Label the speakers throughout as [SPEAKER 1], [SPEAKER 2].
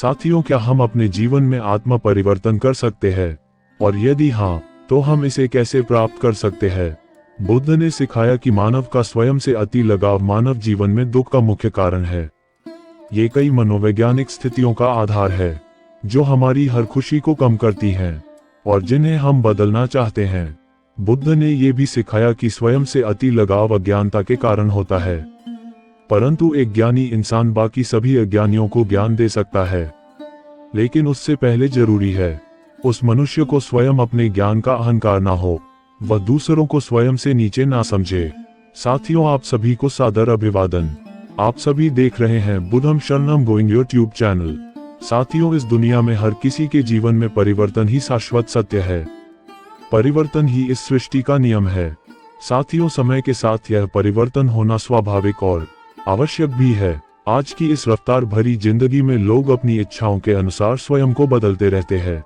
[SPEAKER 1] साथियों, क्या हम अपने जीवन में आत्म परिवर्तन कर सकते हैं? और यदि हाँ, तो हम इसे कैसे प्राप्त कर सकते हैं? बुद्ध ने सिखाया कि मानव का स्वयं से अति लगाव मानव जीवन में दुख का मुख्य कारण है। ये कई मनोवैज्ञानिक स्थितियों का आधार है जो हमारी हर खुशी को कम करती हैं और जिन्हें हम बदलना चाहते हैं। बुद्ध ने ये भी सिखाया कि स्वयं से अति लगाव अज्ञानता के कारण होता है, परंतु एक ज्ञानी इंसान बाकी सभी अज्ञानियों को ज्ञान दे सकता है। लेकिन उससे पहले जरूरी है उस मनुष्य को स्वयं अपने ज्ञान का अहंकार ना हो, वह दूसरों को स्वयं से नीचे ना समझे। साथियों, आप सभी को सादर अभिवादन। आप सभी देख रहे हैं बुद्धम शरणम गोइंग यूट्यूब चैनल। साथियों, इस दुनिया में हर किसी के जीवन में परिवर्तन ही शाश्वत सत्य है। परिवर्तन ही इस सृष्टि का नियम है। साथियों, समय के साथ यह परिवर्तन होना स्वाभाविक और आवश्यक भी है। आज की इस रफ्तार भरी जिंदगी में लोग अपनी इच्छाओं के अनुसार स्वयं को बदलते रहते हैं।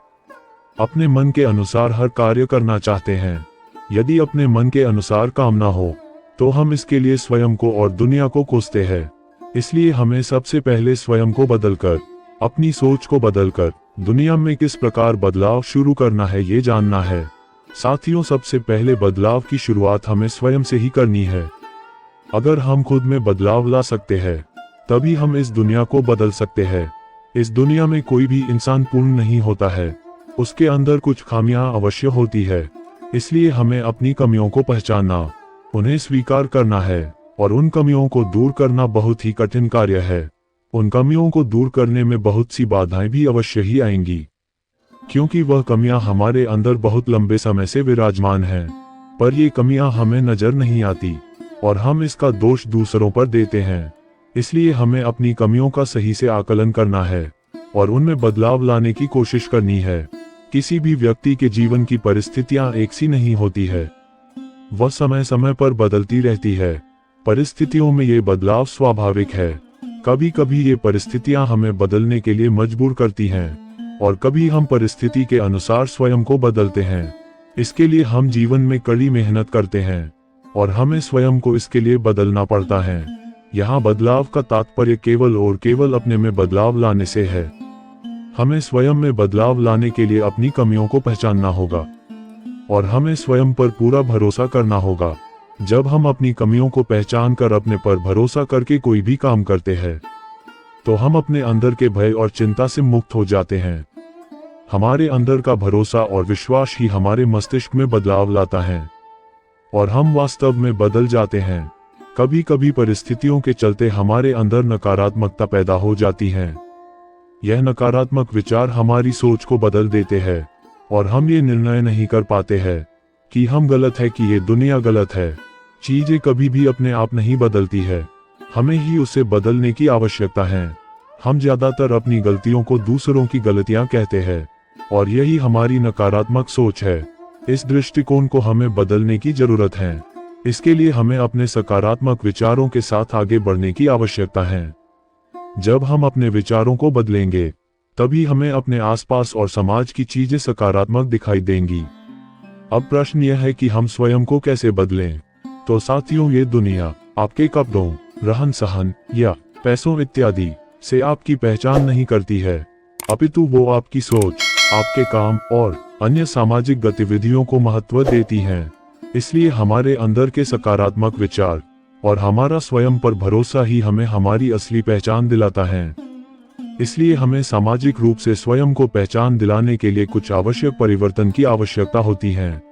[SPEAKER 1] अपने मन के अनुसार हर कार्य करना चाहते हैं। यदि अपने मन के अनुसार काम ना हो तो हम इसके लिए स्वयं को और दुनिया को कोसते हैं। इसलिए हमें सबसे पहले स्वयं को बदलकर, अपनी सोच को बदलकर दुनिया में किस प्रकार बदलाव शुरू करना है ये जानना है। साथियों, सबसे पहले बदलाव की शुरुआत हमें स्वयं से ही करनी है। अगर हम खुद में बदलाव ला सकते हैं तभी हम इस दुनिया को बदल सकते हैं। इस दुनिया में कोई भी इंसान पूर्ण नहीं होता है, उसके अंदर कुछ खामियां अवश्य होती है। इसलिए हमें अपनी कमियों को पहचानना, उन्हें स्वीकार करना है और उन कमियों को दूर करना बहुत ही कठिन कार्य है। उन कमियों को दूर करने में बहुत सी बाधाएं भी अवश्य ही आएंगी, क्योंकि वह कमियां हमारे अंदर बहुत लंबे समय से विराजमान हैं, पर ये कमियां हमें नजर नहीं आती और हम इसका दोष दूसरों पर देते हैं। इसलिए हमें अपनी कमियों का सही से आकलन करना है और उनमें बदलाव लाने की कोशिश करनी है। किसी भी व्यक्ति के जीवन की परिस्थितियां एक सी नहीं होती है, वह समय समय पर बदलती रहती है। परिस्थितियों में ये बदलाव स्वाभाविक है। कभी कभी ये परिस्थितियां हमें बदलने के लिए मजबूर करती हैं और कभी हम परिस्थिति के अनुसार स्वयं को बदलते हैं। इसके लिए हम जीवन में कड़ी मेहनत करते हैं और हमें स्वयं को इसके लिए बदलना पड़ता है। यहाँ बदलाव का तात्पर्य केवल और केवल अपने में बदलाव लाने से है। हमें स्वयं में बदलाव लाने के लिए अपनी कमियों को पहचानना होगा और हमें स्वयं पर पूरा भरोसा करना होगा। जब हम अपनी कमियों को पहचान कर अपने पर भरोसा करके कोई भी काम करते हैं तो हम अपने अंदर के भय और चिंता से मुक्त हो जाते हैं। हमारे अंदर का भरोसा और विश्वास ही हमारे मस्तिष्क में बदलाव लाता है और हम वास्तव में बदल जाते हैं। कभी कभी परिस्थितियों के चलते हमारे अंदर नकारात्मकता पैदा हो जाती है। यह नकारात्मक विचार हमारी सोच को बदल देते हैं और हम ये निर्णय नहीं कर पाते हैं कि हम गलत है कि ये दुनिया गलत है। चीजें कभी भी अपने आप नहीं बदलती है, हमें ही उसे बदलने की आवश्यकता है। हम ज्यादातर अपनी गलतियों को दूसरों की गलतियां कहते हैं और यही हमारी नकारात्मक सोच है। इस दृष्टिकोण को हमें बदलने की जरूरत है। इसके लिए हमें अपने सकारात्मक विचारों के साथ आगे बढ़ने की आवश्यकता है। जब हम अपने विचारों को बदलेंगे तभी हमें अपने आसपास और समाज की चीजें सकारात्मक दिखाई देंगी। अब प्रश्न यह है कि हम स्वयं को कैसे बदलें? तो साथियों, ये दुनिया आपके कपड़ों, रहन सहन या पैसों इत्यादि से आपकी पहचान नहीं करती है, अपितु वो आपकी सोच, आपके काम और अन्य सामाजिक गतिविधियों को महत्व देती हैं। इसलिए हमारे अंदर के सकारात्मक विचार और हमारा स्वयं पर भरोसा ही हमें हमारी असली पहचान दिलाता है। इसलिए हमें सामाजिक रूप से स्वयं को पहचान दिलाने के लिए कुछ आवश्यक परिवर्तन की आवश्यकता होती है,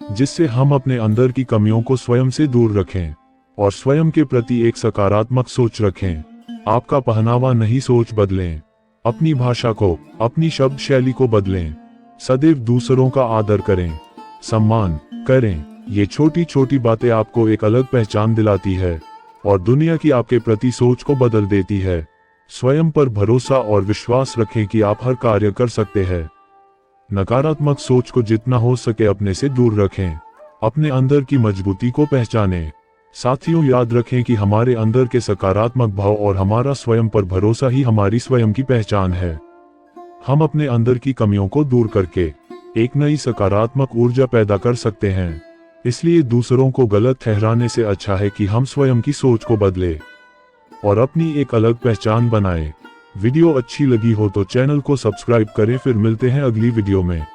[SPEAKER 1] जिससे हम अपने अंदर की कमियों को स्वयं से दूर रखें और स्वयं के प्रति एक सकारात्मक सोच रखें। आपका पहनावा नहीं, सोच बदलें। अपनी भाषा को, अपनी शब्द शैली को बदलें। सदैव दूसरों का आदर करें, सम्मान करें। ये छोटी छोटी बातें आपको एक अलग पहचान दिलाती है और दुनिया की आपके प्रति सोच को बदल देती है। स्वयं पर भरोसा और विश्वास रखें कि आप हर कार्य कर सकते हैं। नकारात्मक सोच को जितना हो सके अपने से दूर रखें। अपने अंदर की मजबूती को पहचानें। साथियों, याद रखें कि हमारे अंदर के सकारात्मक भाव और हमारा स्वयं पर भरोसा ही हमारी स्वयं की पहचान है। हम अपने अंदर की कमियों को दूर करके एक नई सकारात्मक ऊर्जा पैदा कर सकते हैं। इसलिए दूसरों को गलत ठहराने से अच्छा है कि हम स्वयं की सोच को बदलें और अपनी एक अलग पहचान बनाएं। वीडियो अच्छी लगी हो तो चैनल को सब्सक्राइब करें। फिर मिलते हैं अगली वीडियो में।